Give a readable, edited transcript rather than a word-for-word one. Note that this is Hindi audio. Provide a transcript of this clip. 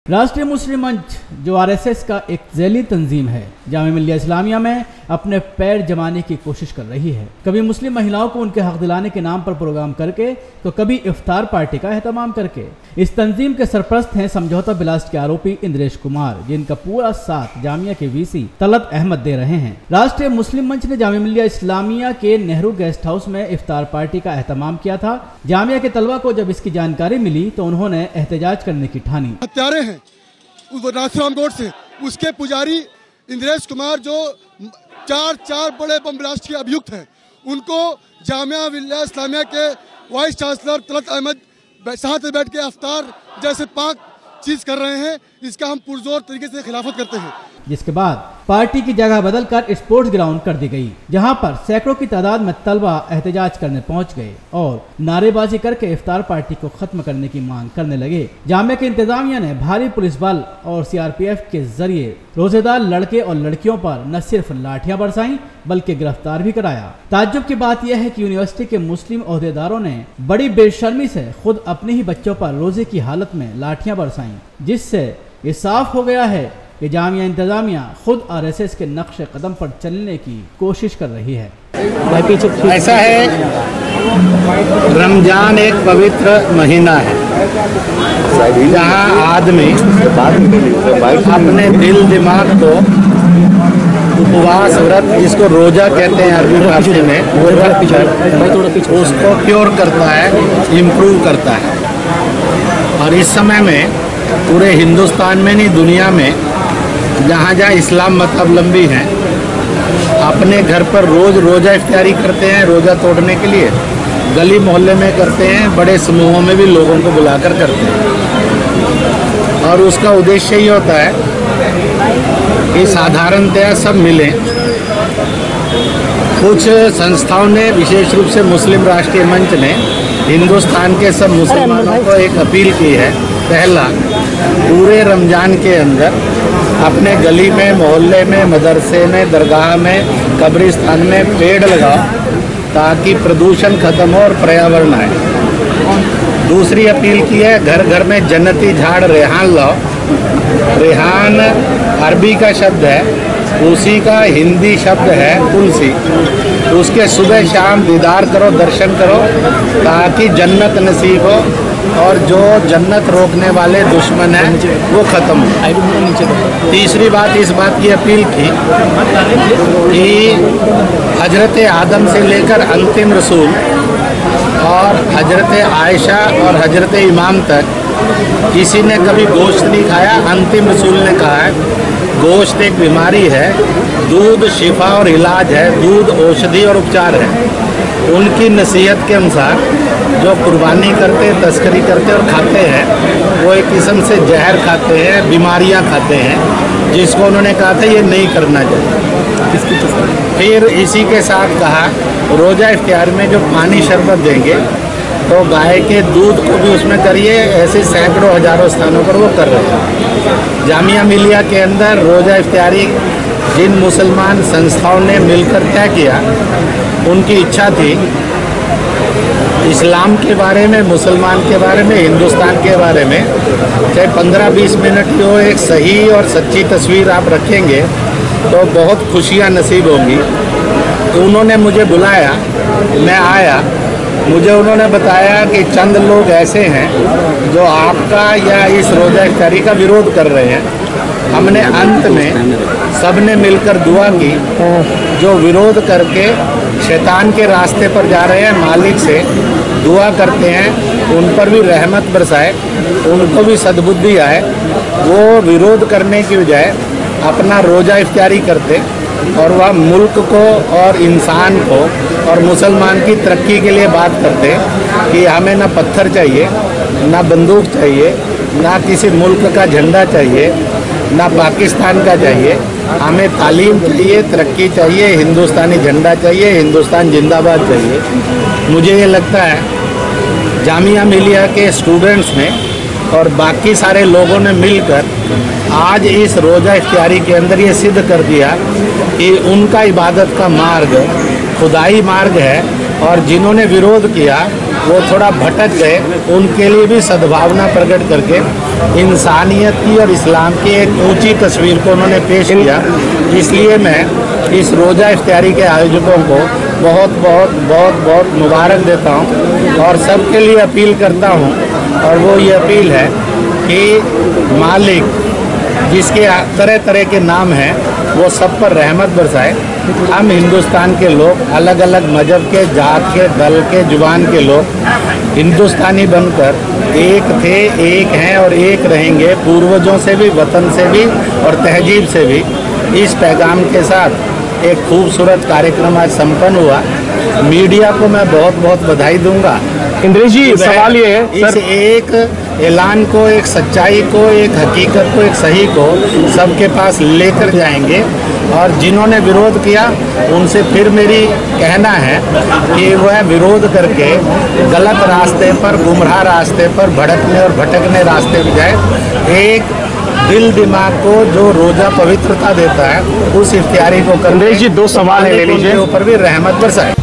राष्ट्रीय मुस्लिम मंच जो आरएसएस का एक झैली तंजीम है, जामिया मिल्लिया इस्लामिया में अपने पैर जमाने की कोशिश कर रही है। कभी मुस्लिम महिलाओं को उनके हक दिलाने के नाम पर प्रोग्राम करके तो कभी इफ्तार पार्टी का एहतमाम करके। इस तंजीम के सरपरस्त हैं समझौता ब्लास्ट के आरोपी इंद्रेश कुमार, जिनका पूरा साथ जामिया के वीसी तलत अहमद दे रहे हैं। राष्ट्रीय मुस्लिम मंच ने जामिया मिल्लिया इस्लामिया के नेहरू गेस्ट हाउस में इफ्तार पार्टी का एहतमाम किया था। जामिया के तलबा को जब इसकी जानकारी मिली तो उन्होंने एहतजाज करने की ठानी। हत्यारे हैं नाथुराम रोड से, उसके पुजारी इंद्रेश कुमार जो चार बड़े बम ब्लास्ट के अभियुक्त हैं, उनको जामिया मिल्लिया इस्लामिया के वाइस चांसलर तलत अहमद साथ में बैठ के अफ्तार जैसे पाक चीज कर रहे हैं। इसका हम पुरजोर तरीके से खिलाफत करते हैं। जिसके बाद पार्टी की जगह बदलकर स्पोर्ट्स ग्राउंड कर दी गई, जहां पर सैकड़ों की तादाद में तलबा एहतजाज करने पहुंच गए और नारेबाजी करके इफ्तार पार्टी को खत्म करने की मांग करने लगे। जामिया की इंतजामिया ने भारी पुलिस बल और सीआरपीएफ के जरिए रोजेदार लड़के और लड़कियों पर न सिर्फ लाठियां बरसाई बल्कि गिरफ्तार भी कराया। ताज्जुब की बात यह है कि यूनिवर्सिटी के मुस्लिम ओहदेदारों ने बड़ी बेशर्मी से खुद अपने ही बच्चों पर रोजे की हालत में लाठियां बरसाई, जिससे ये साफ हो गया है कि जामिया इंतजामिया खुद आरएसएस के नक्श कदम पर चलने की कोशिश कर रही है। ऐसा है, रमजान एक पवित्र महीना है जहाँ आदमी अपने दिल दिमाग को उपवास व्रत, जिसको रोजा कहते हैं अरबी फारसी में, उसको प्योर करता है, इम्प्रूव करता है। और इस समय में पूरे हिंदुस्तान में नहीं, दुनिया में जहाँ जहाँ इस्लाम मतावलंबी हैं, अपने घर पर रोज़ रोज़ा इफ्तारी करते हैं। रोज़ा तोड़ने के लिए गली मोहल्ले में करते हैं, बड़े समूहों में भी लोगों को बुलाकर करते हैं। और उसका उद्देश्य ये होता है कि साधारणतया सब मिलें। कुछ संस्थाओं ने, विशेष रूप से मुस्लिम राष्ट्रीय मंच ने हिंदुस्तान के सब मुसलमानों को एक अपील की है। पहला, पूरे रमज़ान के अंदर अपने गली में, मोहल्ले में, मदरसे में, दरगाह में, कब्रिस्तान में पेड़ लगाओ ताकि प्रदूषण खत्म हो और पर्यावरण आए। दूसरी अपील की है, घर घर में जन्नती झाड़ रेहान लाओ। रेहान अरबी का शब्द है, उसी का हिंदी शब्द है तुलसी। उसके सुबह शाम दीदार करो, दर्शन करो ताकि जन्नत नसीब हो और जो जन्नत रोकने वाले दुश्मन हैं वो ख़त्म हो। तीसरी बात, इस बात की अपील की कि हजरत आदम से लेकर अंतिम रसूल और हजरत आयशा और हजरत इमाम तक किसी ने कभी गोश्त नहीं खाया। अंतिम रसूल ने कहा है गोश्त एक बीमारी है, दूध शिफा और इलाज है, दूध औषधि और उपचार है। उनकी नसीहत के अनुसार जो कुर्बानी करते, तस्करी करते और खाते हैं, वो एक किस्म से जहर खाते हैं, बीमारियां खाते हैं, जिसको उन्होंने कहा था ये नहीं करना चाहिए। फिर इसी के साथ कहा रोज़ा इफ्तार में जो पानी शरबत देंगे तो गाय के दूध को भी उसमें करिए। ऐसे सैकड़ों हजारों स्थानों पर वो कर रहे हैं। जामिया मिल्लिया के अंदर रोज़ा इफ्तारी जिन मुसलमान संस्थाओं ने मिलकर तय किया, उनकी इच्छा थी इस्लाम के बारे में, मुसलमान के बारे में, हिंदुस्तान के बारे में चाहे 15-20 मिनट की हो, एक सही और सच्ची तस्वीर आप रखेंगे तो बहुत खुशियां नसीब होंगी। तो उन्होंने मुझे बुलाया, मैं आया। मुझे उन्होंने बताया कि चंद लोग ऐसे हैं जो आपका या इस रोज़ा इफ्तारी का विरोध कर रहे हैं। हमने अंत में सब ने मिलकर दुआ की, जो विरोध करके शैतान के रास्ते पर जा रहे हैं, मालिक से दुआ करते हैं उन पर भी रहमत बरसाए, उनको भी सद्बुद्धि आए, वो विरोध करने की बजाय अपना रोज़ा इफ्तारी करते और वह मुल्क को और इंसान को और मुसलमान की तरक्की के लिए बात करते कि हमें ना पत्थर चाहिए, ना बंदूक चाहिए, ना किसी मुल्क का झंडा चाहिए, ना पाकिस्तान का चाहिए, हमें तालीम चाहिए, तरक्की चाहिए, हिंदुस्तानी झंडा चाहिए, हिंदुस्तान जिंदाबाद चाहिए। मुझे ये लगता है जामिया मिल्लिया के स्टूडेंट्स ने और बाकी सारे लोगों ने मिलकर आज इस रोज़ा इफ्तारी के अंदर ये सिद्ध कर दिया कि उनका इबादत का मार्ग खुदाई मार्ग है। और जिन्होंने विरोध किया वो थोड़ा भटक गए, उनके लिए भी सद्भावना प्रकट करके इंसानियत की और इस्लाम की एक ऊंची तस्वीर को उन्होंने पेश किया। इसलिए मैं इस रोज़ा इफ्तारी के आयोजकों को बहुत बहुत बहुत बहुत मुबारक देता हूँ और सबके लिए अपील करता हूँ, और वो ये अपील है कि मालिक जिसके तरह तरह के नाम हैं वो सब पर रहमत बरसाए। हम हिंदुस्तान के लोग अलग अलग मजहब के, जात के, दल के, जुबान के लोग हिंदुस्तानी बनकर एक थे, एक हैं और एक रहेंगे, पूर्वजों से भी, वतन से भी और तहजीब से भी। इस पैगाम के साथ एक खूबसूरत कार्यक्रम आज संपन्न हुआ। मीडिया को मैं बहुत बहुत बधाई दूंगा। इंद्रेश जी, सवाल ये है इस एक ऐलान को, एक सच्चाई को, एक हकीकत को, एक सही को सबके पास लेकर जाएंगे, और जिन्होंने विरोध किया उनसे फिर मेरी कहना है कि वह विरोध करके गलत रास्ते पर, गुमराह रास्ते पर भटकने और भटकने रास्ते पर जाए। एक दिल दिमाग को जो रोजा पवित्रता देता है उस इफ्तियारी को करने, इंद्रेश जी, 2 सवाल है, ले लीजिए, ऊपर भी रहमत बरसाए।